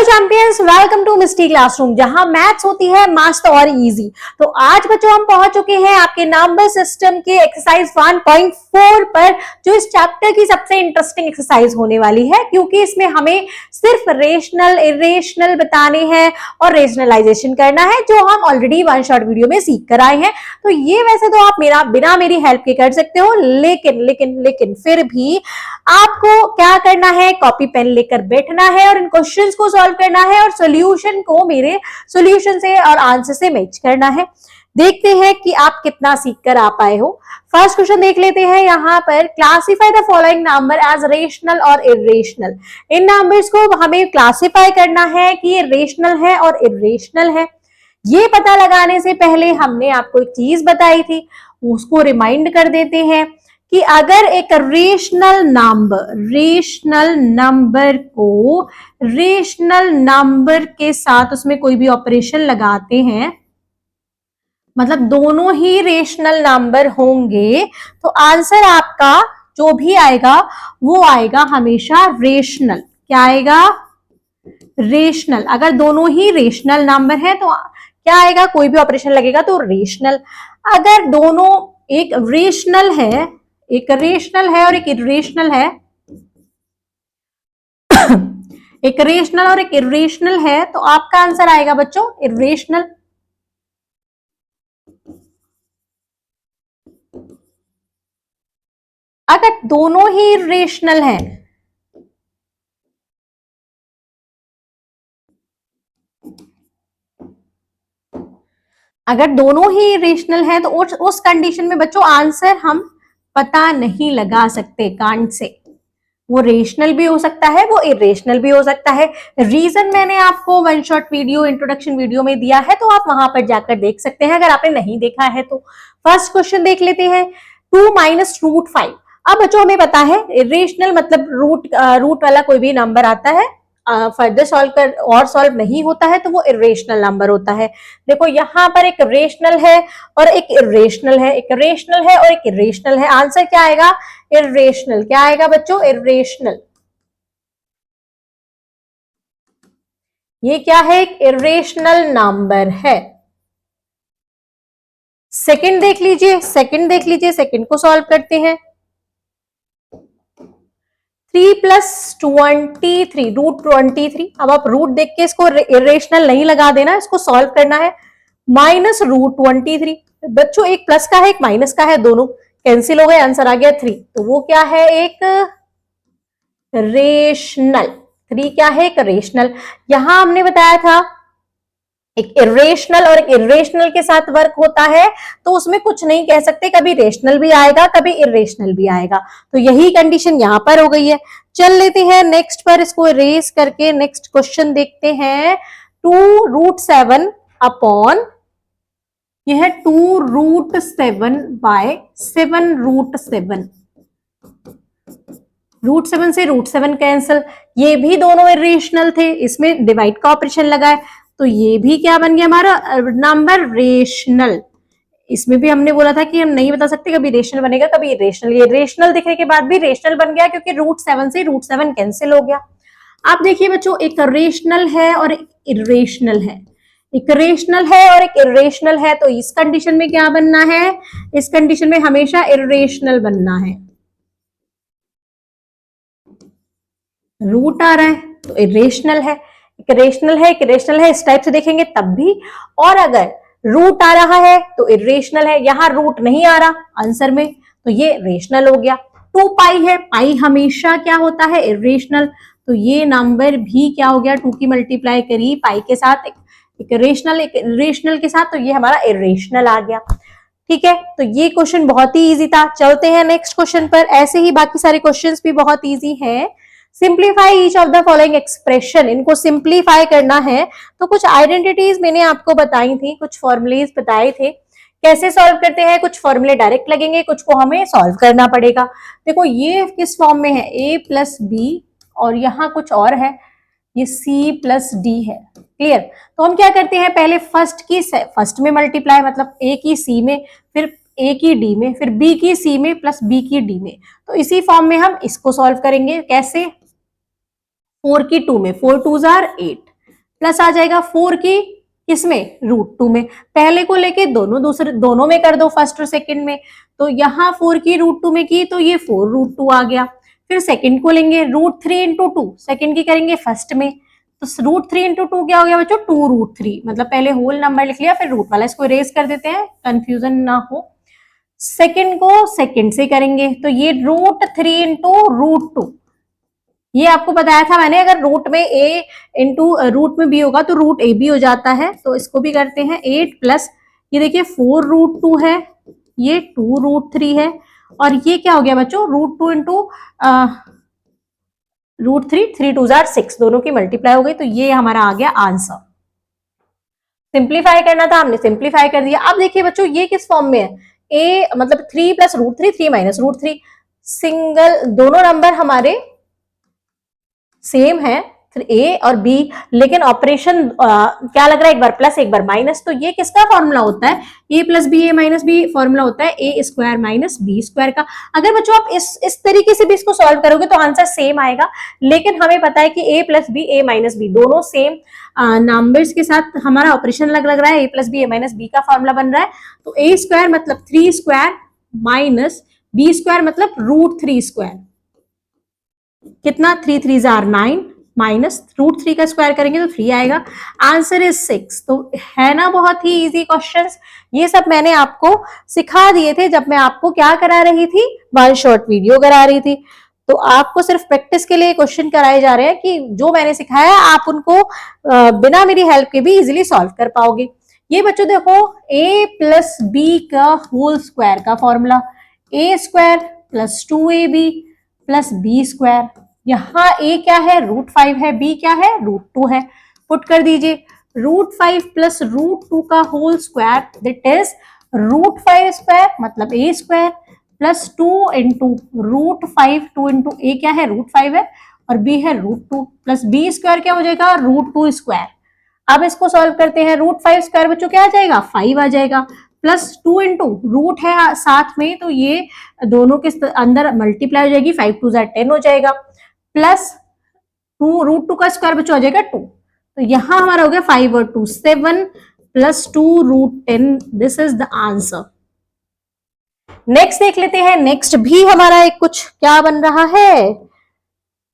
Hello champions, welcome to Misty classroom, जहां maths होती है मस्त और इजी। तो आज बच्चों हम पहुंच चुके हैं आपके नंबर सिस्टम के एक्सरसाइज 1.4 पर, जो इस चैप्टर की सबसे इंटरेस्टिंग एक्सरसाइज होने वाली है, क्योंकि इसमें हमें सिर्फ रेशनल इरेशनल बताने हैं और रेशनलाइजेशन करना है, जो हम ऑलरेडी वन शॉट वीडियो में सीख कर आए हैं। तो ये वैसे तो आप बिना मेरी हेल्प के कर सकते हो, लेकिन फिर भी आपको क्या करना है, कॉपी पेन लेकर बैठना है और इन क्वेश्चंस को सॉल्व करना है और सॉल्यूशन को मेरे सॉल्यूशन से और आंसर से मैच करना है। देखते हैं कि आप कितना सीख कर आ पाए हो। फर्स्ट क्वेश्चन देख लेते हैं। यहाँ पर classify the following number as rational और इरेशनल। इन नंबर्स को हमें क्लासिफाई करना है कि ये रेशनल है और इरेशनल है। ये पता लगाने से पहले हमने आपको एक चीज बताई थी, उसको रिमाइंड कर देते हैं कि अगर एक रेशनल नंबर को रेशनल नंबर के साथ उसमें कोई भी ऑपरेशन लगाते हैं, मतलब दोनों ही रेशनल नंबर होंगे, तो आंसर आपका जो भी आएगा वो आएगा हमेशा रेशनल। क्या आएगा? रेशनल। अगर दोनों ही रेशनल नंबर है तो क्या आएगा? कोई भी ऑपरेशन लगेगा तो रेशनल। अगर दोनों एक रेशनल है और एक इरेशनल है एक रेशनल और एक इरेशनल है, तो आपका आंसर आएगा बच्चों इरेशनल। अगर दोनों ही रेशनल हैं, रेशनल है तो उस कंडीशन में बच्चों आंसर हम पता नहीं लगा सकते कांट से। वो रेशनल भी हो सकता है, वो इरेशनल भी हो सकता है। रीजन मैंने आपको one shot video introduction video में दिया है, तो आप वहां पर जाकर देख सकते हैं अगर आपने नहीं देखा है तो। फर्स्ट क्वेश्चन देख लेते हैं। 2 माइनस रूट 5। अब बच्चों हमें पता है इरेशनल मतलब रूट वाला कोई भी नंबर आता है, फर्दर सॉल्व नहीं होता है तो वो इरेशनल नंबर होता है। देखो यहाँ पर एक रेशनल है और एक इरेशनल है, एक रेशनल है और एक इरेशनल है। आंसर क्या आएगा? इरेशनल। क्या आएगा बच्चों? इरेशनल। ये क्या है? एक इरेशनल नंबर है। सेकंड देख लीजिए, सेकंड को सॉल्व करते हैं। 3 प्लस 23 रूट 23। अब आप रूट देख के इसको इरेशनल नहीं लगा देना, इसको सॉल्व करना है। Minus root 23। बच्चों एक प्लस का है एक माइनस का है, दोनों कैंसिल हो गए, आंसर आ गया 3। तो वो क्या है? एक रेशनल। 3 क्या है? एक रेशनल। यहां हमने बताया था एक इरेशनल और एक इरेशनल के साथ वर्क होता है, तो उसमें कुछ नहीं कह सकते, कभी रेशनल भी आएगा कभी इरेशनल भी आएगा। तो यही कंडीशन यहां पर हो गई है। चल लेते हैं नेक्स्ट पर, इसको इरेज करके नेक्स्ट क्वेश्चन देखते हैं। 2 रूट 7 अपॉन, यह है 2 रूट 7 बाय 7 रूट 7। रूट 7 से रूट 7 कैंसिल, ये भी दोनों इरेशनल थे, इसमें डिवाइड का ऑपरेशन लगा है, तो ये भी क्या बन गया हमारा नंबर? रेशनल। इसमें भी हमने बोला था कि हम नहीं बता सकते कभी रेशनल बनेगा कभी इरेशनल। ये रेशनल दिखने के बाद भी रेशनल बन गया क्योंकि रूट 7 से रूट 7 कैंसिल हो गया। आप देखिए बच्चों, एक रेशनल है और एक इरेशनल है, एक रेशनल है और एक इरेशनल है, तो इस कंडीशन में क्या बनना है? इस कंडीशन में हमेशा इरेशनल बनना है। रूट आ रहा है तो इरेशनल है, एक रेशनल है एक इरेशनल है, इस टाइप से देखेंगे तब भी। और अगर रूट आ रहा है तो इरेशनल है, यहां रूट नहीं आ रहा आंसर में, तो ये रेशनल हो गया। 2 पाई है, पाई हमेशा क्या होता है? इरेशनल। तो ये नंबर भी क्या हो गया? 2 की मल्टीप्लाई करी पाई के साथ, एक रेशनल एक इरेशनल के साथ, तो ये हमारा इरेशनल आ गया। ठीक है, तो ये क्वेश्चन बहुत ही इजी था। चलते हैं नेक्स्ट क्वेश्चन पर। ऐसे ही बाकी सारे क्वेश्चंस भी बहुत इजी हैं। Simplify each of the following expression. इनको सिंप्लीफाई करना है, तो कुछ आइडेंटिटीज मैंने आपको बताई थी, कुछ फॉर्मुलेज बताए थे कैसे सॉल्व करते हैं। कुछ फॉर्मूले डायरेक्ट लगेंगे, कुछ को हमें सॉल्व करना पड़ेगा। देखो ये किस फॉर्म में है? a प्लस बी और यहाँ कुछ और है, ये c प्लस डी है। क्लियर? तो हम क्या करते हैं, पहले फर्स्ट में मल्टीप्लाई, मतलब a की c में, फिर a की d में, फिर b की c में प्लस b की d में। तो इसी फॉर्म में हम इसको सॉल्व करेंगे। कैसे? 4 की 2 में, 4 2 जार 8, प्लस आ जाएगा 4 की किसमें, √2 में। पहले को लेके दोनों में कर दो, फर्स्ट और सेकंड में। तो यहाँ 4 की √2 में की तो ये 4√2 आ गया। फिर सेकंड को लेंगे √3 इंटू 2, सेकंड की करेंगे फर्स्ट में, तो √3 इंटू 2 क्या हो गया बच्चों, 2√3। मतलब पहले होल नंबर लिख लिया, फिर रूट वाला, इसको इरेज कर देते हैं कंफ्यूजन ना हो। सेकंड को सेकंड से करेंगे तो ये √3 इंटू √2, ये आपको बताया था मैंने, अगर रूट में a इंटू रूट में b होगा तो रूट ए बी हो जाता है। तो इसको भी करते हैं 8 प्लस, ये देखिए 4√2 है, ये 2√3 है, और ये क्या हो गया बच्चों, √2 इंटू √3, 3 2 6, दोनों की मल्टीप्लाई हो गई, तो ये हमारा आ गया आंसर। सिंप्लीफाई करना था, हमने सिंप्लीफाई कर दिया। अब देखिए बच्चों ये किस फॉर्म में है, a मतलब 3 प्लस √3, 3 माइनस √3, सिंगल, दोनों नंबर हमारे सेम है a और b, लेकिन ऑपरेशन क्या लग रहा है, एक बार प्लस एक बार माइनस। तो ये किसका फॉर्मूला होता है, a plus B A minus B, formula होता है a square minus B square का। अगर बच्चों आप इस तरीके से भी इसको सॉल्व करोगे तो आंसर सेम आएगा, लेकिन हमें पता है कि a plus B A minus B दोनों सेम नंबर्स के साथ हमारा ऑपरेशन लग रहा है, a plus B A minus B का फॉर्मूला बन रहा है। तो a स्क्वायर मतलब 3 स्क्वायर माइनस बी स्क्वायर मतलब √3 स्क्वायर, कितना, 3 3 9 माइनस √3 का स्क्वायर करेंगे तो 3 आएगा। Answer is 6। तो है ना बहुत ही इजी क्वेश्चंस, ये सब मैंने आपको सिखा दिए थे जब मैं आपको क्या करा रही थी, वन शॉट वीडियो करा रही थी। तो आपको सिर्फ प्रैक्टिस के लिए क्वेश्चन कराए जा रहे हैं कि जो मैंने सिखाया आप उनको बिना मेरी हेल्प के भी इजिली सॉल्व कर पाओगे। ये बच्चों देखो a प्लस बी का होल स्क्वायर का formula, a square plus 2ab plus B square, यहाँ a क्या है, √5 है, b क्या है, √2 है। पुट कर दीजिए, √5 प्लस √2 का whole square that is √5 square मतलब a square plus 2 into √5, 2 into a क्या है, √5 है, और b है √2 प्लस b स्क्वायर क्या हो जाएगा, √2 स्क्वायर। अब इसको सॉल्व करते हैं, √5 स्क्वायर बच्चों क्या आ जाएगा, 5 आ जाएगा, प्लस 2 इंटू रूट है साथ में, तो ये दोनों के अंदर मल्टीप्लाई हो जाएगी, 5 2 10 हो जाएगा, प्लस 2 √2 का स्क्वायर बच्चों हो जाएगा 2। तो यहां हमारा हो गया 5 और 2 7 plus 2 √10, this is the answer. Next देख लेते हैं, नेक्स्ट भी हमारा एक कुछ क्या बन रहा है,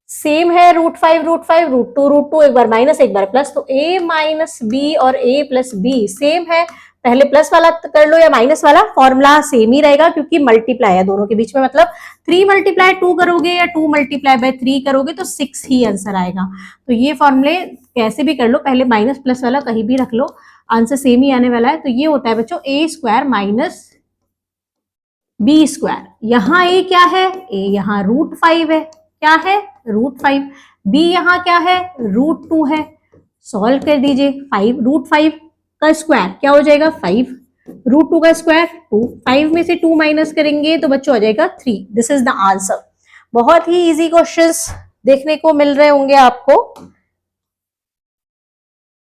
सेम है, √5 √2 √2, एक बार माइनस एक बार प्लस, तो a माइनस बी और a प्लस बी सेम है। पहले प्लस वाला कर लो या माइनस वाला, फॉर्मूला सेम ही रहेगा क्योंकि मल्टीप्लाई है दोनों के बीच में, मतलब 3 मल्टीप्लाई 2 करोगे या 2 मल्टीप्लाई बाय 3 करोगे तो 6 ही आंसर आएगा। तो ये फॉर्मूले कैसे भी कर लो, पहले माइनस प्लस वाला कहीं भी रख लो, आंसर सेम ही आने वाला है। तो ये होता है बच्चों a square minus B square, यहाँ a क्या है, a यहाँ √5 है, क्या है, √5, b यहाँ क्या है, √2 है। सॉल्व कर दीजिए, 5 √5 का स्क्वायर क्या हो जाएगा, 5, √2 का स्क्वायर 2, 5 में से 2 माइनस करेंगे तो बच्चों आ जाएगा 3। This is the answer. बहुत ही इजी क्वेश्चंस देखने को मिल रहे होंगे आपको।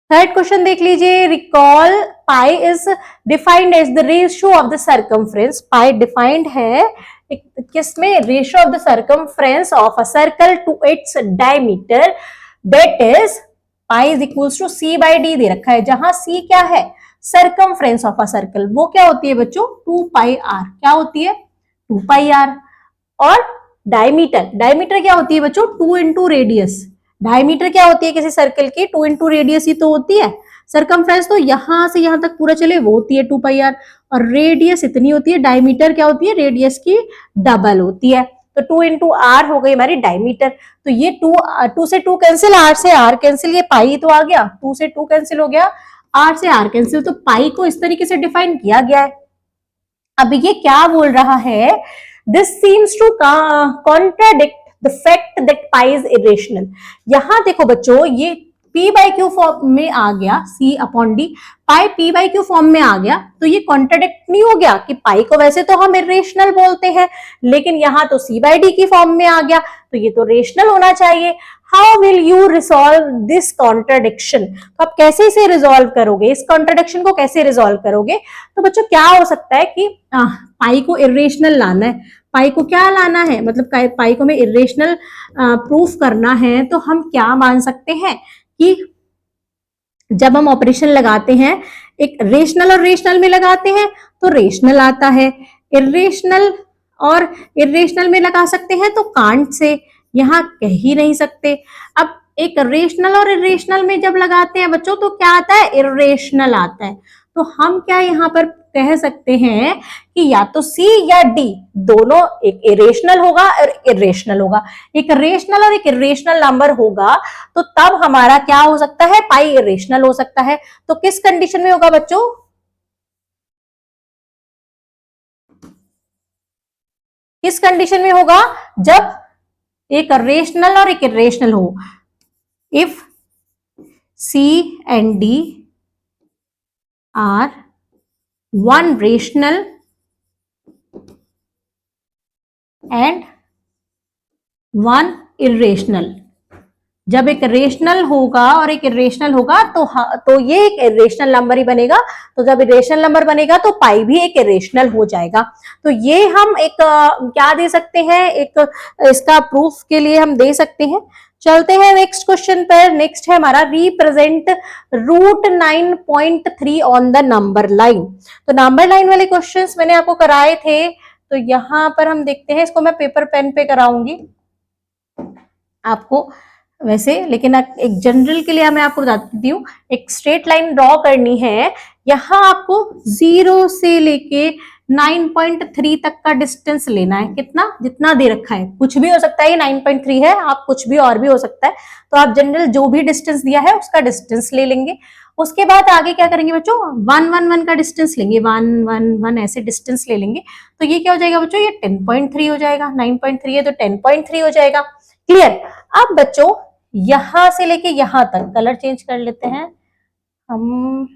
थर्ड क्वेश्चन देख लीजिए, recall pi is defined as the ratio of the circumference. Pi defined है किसमें, ratio of the circumference of a circle to its diameter, that is pi is equals to c by d दे रखा है, जहां c क्या है, circumference of a circle, वो क्या होती है बच्चों 2πr, क्या होती है 2πr, और डायमीटर, डायमीटर क्या होती है बच्चों 2 इंटू रेडियस, डायमीटर क्या होती है किसी सर्कल की 2 इंटू रेडियस ही तो होती है। सर्कमफ्रेंस तो यहां से यहां तक पूरा चले वो होती है 2πr, और रेडियस इतनी होती है, डायमीटर क्या होती है रेडियस की डबल होती है। तो 2 इंटू आर हो गई हमारी डायमीटर। तो ये 2 से 2 कैंसिल, आर से आर कैंसिल, ये पाई तो आ गया, 2 से 2 कैंसिल हो गया, आर से आर कैंसिल। तो पाई को इस तरीके से डिफाइन किया गया है। अब ये क्या बोल रहा है, this seems to contradict the fact that pi is irrational. यहां देखो बच्चों ये p बाई क्यू फॉर्म में आ गया, c upon D, pi p by Q form में आ गया, तो ये कॉन्ट्राडिक्ट नहीं हो गया कि पाई को वैसे तो हम इरेशनल बोलते हैं, लेकिन यहाँ तो c बाई डी की फॉर्म में आ गया, तो ये तो रेशनल होना चाहिए। How will you resolve this contradiction, तो आप कैसे इसे रिजॉल्व करोगे, इस कॉन्ट्राडिक्शन को कैसे रिजॉल्व करोगे। तो बच्चों क्या हो सकता है कि पाई को इरेशनल लाना है, पाई को क्या लाना है, मतलब पाई को हमें इरेशनल प्रूफ करना है, तो हम क्या मान सकते हैं कि जब हम ऑपरेशन लगाते हैं, एक रेशनल और रेशनल में लगाते हैं तो रेशनल आता है, इरेशनल और इरेशनल में लगा सकते हैं तो कांट से, यहाँ कह ही नहीं सकते। अब एक रेशनल और इरेशनल में जब लगाते हैं बच्चों तो क्या आता है, इरेशनल आता है। तो हम क्या यहाँ पर कह सकते हैं कि या तो सी या डी दोनों, एक इरेशनल होगा और इरेशनल होगा। एक रेशनल और एक इरेशनल नंबर होगा तो तब हमारा क्या हो सकता है, पाई इरेशनल हो सकता है। तो किस कंडीशन में होगा बच्चों, किस कंडीशन में होगा, जब एक रेशनल और एक इरेशनल हो। If C and D are one rational and one irrational. जब एक रेशनल होगा और एक इरेशनल होगा तो ये एक इरेशनल नंबर ही बनेगा। तो जब इरेशनल नंबर बनेगा तो पाई भी एक इरेशनल हो जाएगा। तो ये हम एक क्या दे सकते हैं, एक इसका प्रूफ के लिए हम दे सकते हैं। चलते हैं नेक्स्ट क्वेश्चन पर। नेक्स्ट है हमारा represent root 9.3 on the number line. तो नंबर लाइन वाले क्वेश्चंस मैंने आपको कराए थे, तो यहां पर हम देखते हैं, इसको मैं पेपर पेन पे कराऊंगी आपको वैसे, लेकिन एक जनरल के लिए मैं आपको बता देती हूँ। एक स्ट्रेट लाइन ड्रॉ करनी है, यहाँ आपको 0 से लेके 9.3 तक का डिस्टेंस लेना है। कितना, जितना दे रखा है, कुछ भी हो सकता है, ये 9.3 है, आप कुछ भी और भी हो सकता है। तो आप जनरल जो भी डिस्टेंस दिया है उसका डिस्टेंस ले लेंगे। उसके बाद आगे क्या करेंगे बच्चों, 1 1 1 का डिस्टेंस लेंगे, 1 1 1 ऐसे डिस्टेंस ले लेंगे। तो ये क्या हो जाएगा बच्चों, ये 10.3 हो जाएगा। 9.3 है तो 10.3 हो जाएगा। क्लियर। अब बच्चों यहां से लेके यहां तक कलर चेंज कर लेते हैं हम,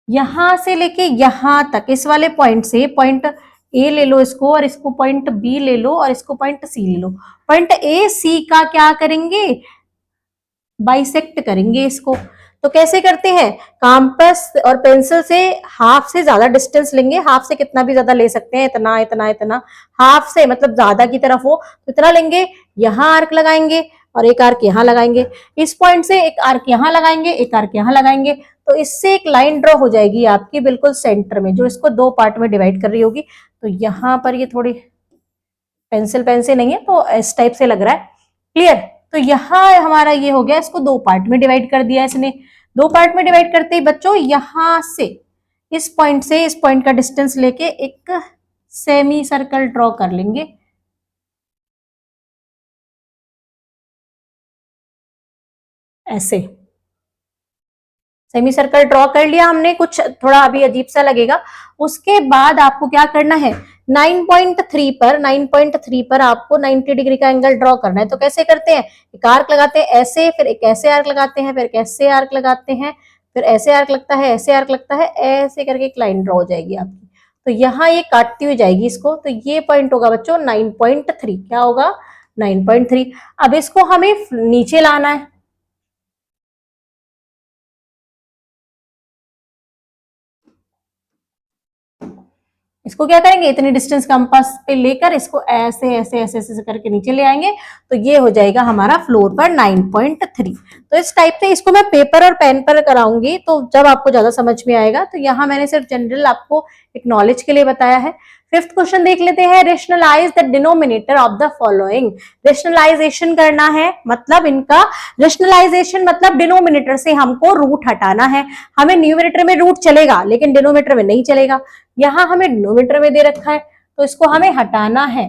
यहां से लेके यहां तक, इस वाले पॉइंट से, पॉइंट ए ले लो इसको, और इसको पॉइंट बी ले लो, और इसको पॉइंट सी ले लो। पॉइंट ए सी का क्या करेंगे, बाइसेक्ट करेंगे इसको। तो कैसे करते हैं, कंपास और पेंसिल से हाफ से ज्यादा डिस्टेंस लेंगे। हाफ से कितना भी ज्यादा ले सकते हैं, इतना इतना इतना, हाफ से मतलब ज्यादा की तरफ हो तो इतना लेंगे। यहाँ आर्क लगाएंगे और एक आर्क यहाँ लगाएंगे। इस पॉइंट से एक आर्क यहाँ लगाएंगे, एक आर्क यहाँ लगाएंगे। तो इससे एक लाइन ड्रॉ हो जाएगी आपकी बिल्कुल सेंटर में, जो इसको दो पार्ट में डिवाइड कर रही होगी। तो यहाँ पर ये थोड़ी पेंसिल पेन से नहीं है तो इस टाइप से लग रहा है। क्लियर। तो यहाँ हमारा ये हो गया, इसको दो पार्ट में डिवाइड कर दिया इसने। दो पार्ट में डिवाइड करते ही बच्चों यहां से इस पॉइंट का डिस्टेंस लेके एक सेमी सर्कल ड्रॉ कर लेंगे ऐसे। सेमी सर्कल ड्रॉ कर लिया हमने, कुछ थोड़ा अभी अजीब सा लगेगा। उसके बाद आपको क्या करना है, 9.3 पर आपको 90 डिग्री का एंगल ड्रॉ करना है। तो कैसे करते हैं, एक आर्क लगाते हैं ऐसे, फिर एक ऐसे आर्क लगाते हैं, फिर एक ऐसे आर्क लगाते हैं, फिर ऐसे आर्क लगता है, ऐसे आर्क लगता है, ऐसे करके एक लाइन ड्रॉ हो जाएगी आपकी। तो यहाँ ये काटती हुई जाएगी इसको। तो ये पॉइंट होगा बच्चों 9.3। क्या होगा, 9.3। अब इसको हमें नीचे लाना है। इसको क्या करेंगे, इतनी डिस्टेंस कंपास पे लेकर इसको ऐसे ऐसे ऐसे ऐसे करके नीचे ले आएंगे। तो ये हो जाएगा हमारा फ्लोर पर 9.3। तो इस टाइप से इसको मैं पेपर और पेन पर कराऊंगी, तो जब आपको ज्यादा समझ में आएगा। तो यहाँ मैंने सिर्फ जनरल आपको एक नॉलेज के लिए बताया है। फिफ्थ क्वेश्चन देख लेते हैं, rationalise the denominator of the following. Rationalisation करना है, मतलब इनका रेशनलाइजेशन मतलब डिनोमिनेटर से हमको रूट हटाना है। हमें न्यूमरेटर में रूट चलेगा लेकिन डिनोमिनेटर में नहीं चलेगा। यहां हमें डिनोमिनेटर में दे रखा है तो इसको हमें हटाना है।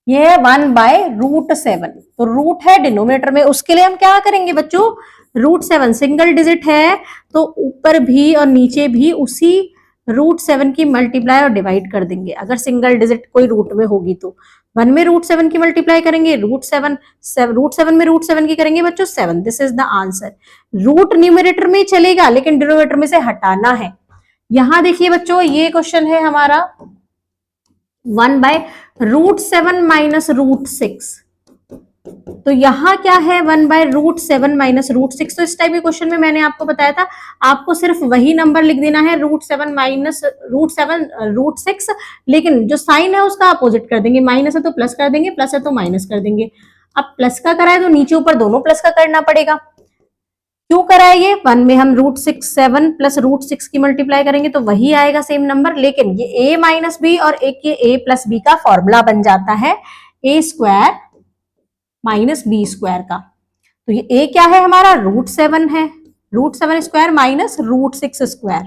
यह है 1/√7। तो रूट है डिनोमिनेटर में, उसके लिए हम क्या करेंगे बच्चों, √7 सिंगल डिजिट है तो ऊपर भी और नीचे भी उसी √7 की मल्टीप्लाई और डिवाइड कर देंगे। अगर सिंगल डिजिट कोई रूट में होगी तो 1 में √7 की मल्टीप्लाई करेंगे, √7 में √7 की करेंगे बच्चों 7। This is the answer. Root numerator में चलेगा लेकिन डिनोमिनेटर में से हटाना है। यहां देखिए बच्चों, ये क्वेश्चन है हमारा 1/√7 माइनस √6। तो यहाँ क्या है, 1/√7 माइनस √6। तो इस टाइप के क्वेश्चन में मैंने आपको बताया था, आपको सिर्फ वही नंबर लिख देना है, √7 माइनस √6, लेकिन जो साइन है उसका अपोजिट कर देंगे। माइनस है तो प्लस कर देंगे, प्लस है तो माइनस कर देंगे। अब प्लस का करा है तो नीचे ऊपर दोनों प्लस का करना पड़ेगा। क्यों करा है ये? 1 में हम √6 प्लस √6 की मल्टीप्लाई करेंगे तो वही आएगा सेम नंबर, लेकिन ये a माइनस बी और एक ये a प्लस बी का फॉर्मूला बन जाता है a square minus B square का। तो ये a क्या है हमारा? √7 है, √7 square minus √6 square,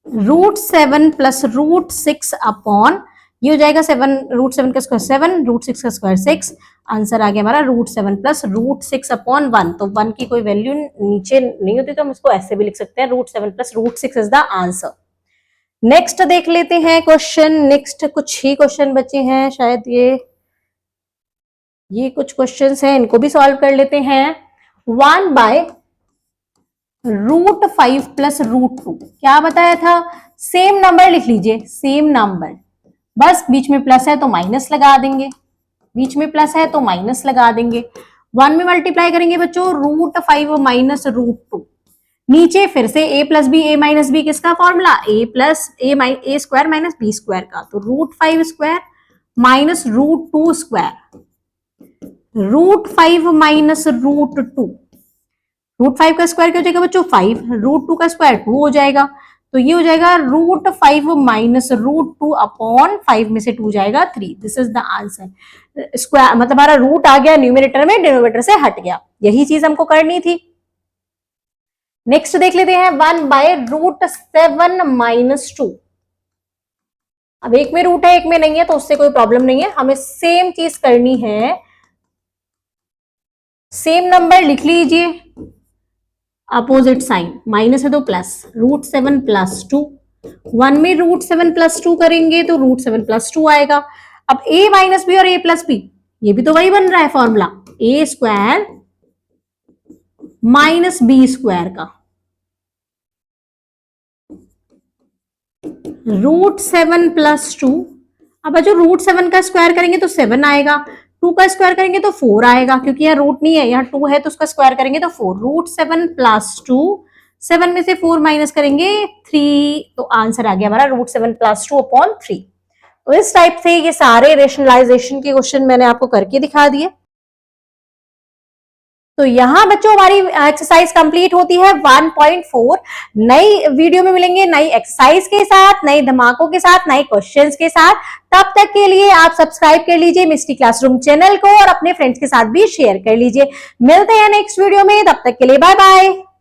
√7 plus √6 upon ये हो जाएगा 7, √7 का स्क्वायर 7, √6 का स्क्वायर 6। आंसर आ गया हमारा √7 प्लस √6 अपॉन 1। तो 1 की कोई वैल्यू नीचे नहीं होती तो हम इसको ऐसे भी लिख सकते हैं, √7 plus √6 is the answer. Next देख लेते हैं क्वेश्चन। नेक्स्ट कुछ ही क्वेश्चन बचे हैं शायद, ये कुछ क्वेश्चंस हैं, इनको भी सॉल्व कर लेते हैं। 1/√5 प्लस √2 क्या बताया था? सेम नंबर लिख लीजिए, सेम नंबर, बस बीच में प्लस है तो माइनस लगा देंगे, बीच में प्लस है तो माइनस लगा देंगे। 1 में मल्टीप्लाई करेंगे बच्चों √5 माइनस √2, नीचे फिर से a plus B, a minus B किसका formula? a square minus B square का। तो √5 स्क्वायर माइनस √2 स्क्वायर, √5 माइनस √2, √5 का स्क्वायर क्या हो जाएगा बच्चों? 5, √2 का स्क्वायर 2 हो जाएगा, तो ये हो जाएगा √5 माइनस √2 अपॉन 5 में से 2 जाएगा 3। This is the answer. Square मतलब हमारा रूट आ गया न्यूमरेटर में, डिनोमिनेटर से हट गया, यही चीज हमको करनी थी। नेक्स्ट देख लेते हैं 1/√7 माइनस 2। अब एक में रूट है एक में नहीं है तो उससे कोई प्रॉब्लम नहीं है, हमें सेम चीज करनी है, सेम नंबर लिख लीजिए, अपोजिट साइन, माइनस है तो प्लस, √7 प्लस 2। 1 में √7 प्लस 2 करेंगे तो √7 प्लस 2 आएगा। अब a माइनस बी और a प्लस बी, ये भी तो वही बन रहा है formula, a square minus B square का, √7 प्लस 2। अब जो √7 का स्क्वायर करेंगे तो 7 आएगा, 2 का स्क्वायर करेंगे तो 4 आएगा, क्योंकि यहाँ रूट नहीं है, यहाँ 2 है तो उसका स्क्वायर करेंगे तो 4। √7 प्लस 2, 7 में से 4 माइनस करेंगे 3, तो आंसर आ गया हमारा √7 प्लस 2 अपॉन 3। तो इस टाइप से ये सारे रेशनलाइजेशन के क्वेश्चन मैंने आपको करके दिखा दिए। तो यहाँ बच्चों हमारी एक्सरसाइज कंप्लीट होती है 1.4। नई वीडियो में मिलेंगे नई एक्सरसाइज के साथ, नए धमाकों के साथ, नए क्वेश्चंस के साथ। तब तक के लिए आप सब्सक्राइब कर लीजिए मिस्टी क्लासरूम चैनल को और अपने फ्रेंड्स के साथ भी शेयर कर लीजिए। मिलते हैं नेक्स्ट वीडियो में, तब तक के लिए बाय बाय।